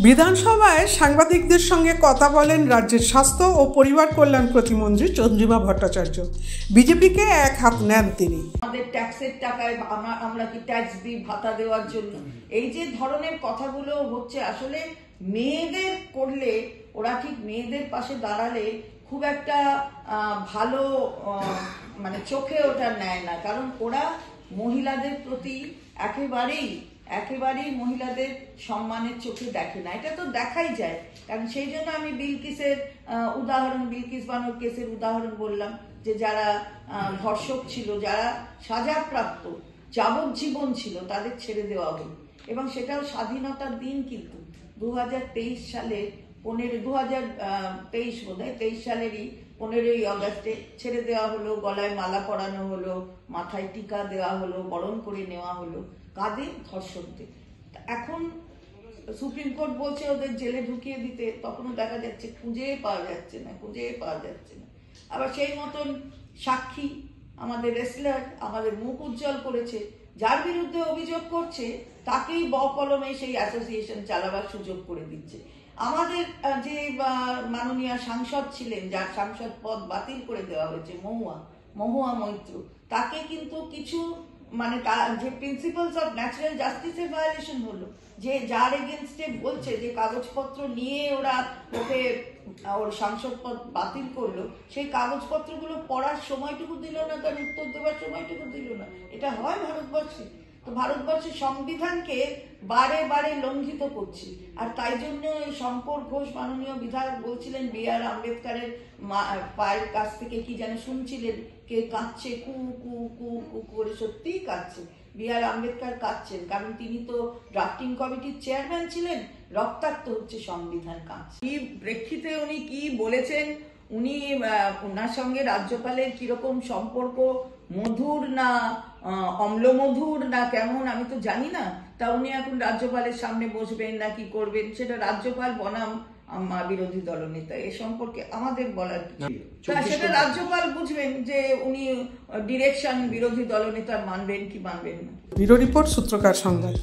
বিধানসভায় সাংবাদিকদের সঙ্গে কথা বলেন রাজ্যের স্বাস্থ্য ও পরিবার কল্যাণ প্রতিমন্ত্রী চন্দ্রিমা ভট্টাচার্য। বিজেপিকে এক হাত নেন তিনি। আমাদের ট্যাক্সের টাকায় আমরা কি ট্যাক্স দিই ভাতা দেওয়ার জন্য? এই যে ধরনের কথাগুলো হচ্ছে, আসলে মেয়েদের করলে ওরা ঠিক মেয়েদের পাশে দাঁড়ালে খুব একটা ভালো মানে চোখে ওটা নেয় না, কারণ ওরা মহিলাদের প্রতি একেবারেই মহিলাদের সম্মানের চোখে দেখে না। এটা তো দেখাই যায়, কারণ সেই জন্য আমি বিলকিস বানোর কেসের উদাহরণ বললাম, যে যারা ধর্ষক ছিল, যারা সাজাপ্রাপ্ত যাবজ্জীবন ছিল, তাদের ছেড়ে দেওয়া হলো। এবং সেটাও স্বাধীনতার দিন, কিন্তু 2023 সালে 23 সালেরই 15ই অগস্টে ছেড়ে দেওয়া হলো, গলায় মালা পরানো হলো, মাথায় টিকা দেওয়া হলো, বরণ করে নেওয়া হলো। কাদের? ধর্ষকদের। এখন সুপ্রিম কোর্ট বলছে ওদের জেলে ঢুকিয়ে দিতে, তখনও দেখা যাচ্ছে খুঁজে পাওয়া যাচ্ছে না। আবার সেই মতন সাক্ষী আমাদের রেসলার আমাদের মুখ উজ্জ্বল করেছে, যার বিরুদ্ধে অভিযোগ করছে তাকেই বকলমে সেই অ্যাসোসিয়েশন চালাবার সুযোগ করে দিচ্ছে। আমাদের যে মাননীয় সাংসদ ছিলেন, যার সাংসদ পদ বাতিল করে দেওয়া হয়েছে, মহুয়া মৈত্র, তাকে কিন্তু কিছু মানে যে প্রিন্সিপালস অফ ন্যাচারাল জাস্টিসের ভায়োলেশন হলো, যে যার এগেনস্টে বলছে যে কাগজপত্র নিয়ে ওরা ওকে ওর সাংসদ পদ বাতিল করলো, সেই কাগজপত্রগুলো পড়ার সময়টুকু দিল না, তার উত্তর দেওয়ার সময়টুকু দিল না। এটা হয় ভারতবর্ষে? তো ভারতবর্ষের সংবিধানকে বারে বারে লঙ্ঘিত করছি। আর তাই জন্য শঙ্কর ঘোষ মাননীয় বিধায়ক বলছিলেন, B.R. আম্বেদকরের পায়ের কাছ থেকে কি যেন শুনছিলেন, কে কাঁদছে, কু কু কু কু করে। সত্যিই কাঁদছে, B.R. আম্বেদকর কাঁদছেন, কারণ তিনি তো ড্রাফটিং কমিটির চেয়ারম্যান ছিলেন। রক্তাক্ত হচ্ছে সংবিধান, কাঁদছে। কি প্রেক্ষিতে উনি কি বলেছেন, ওনার সঙ্গে রাজ্যপালের কিরকম সম্পর্ক, মধুর না অম্লমধুর না কেমন, আমি তো জানি না। তা উনি এখন রাজ্যপালের সামনে বসবেন না কি করবেন, সেটা রাজ্যপাল বনাম বিরোধী দলনেতা, এ সম্পর্কে আমাদের বলার সেটা রাজ্যপাল বুঝবেন, যে উনি ডিরেকশন বিরোধী দলনেতার মানবেন কি মানবেন না। ব্যুরো রিপোর্ট, সূত্রকার সংবাদ।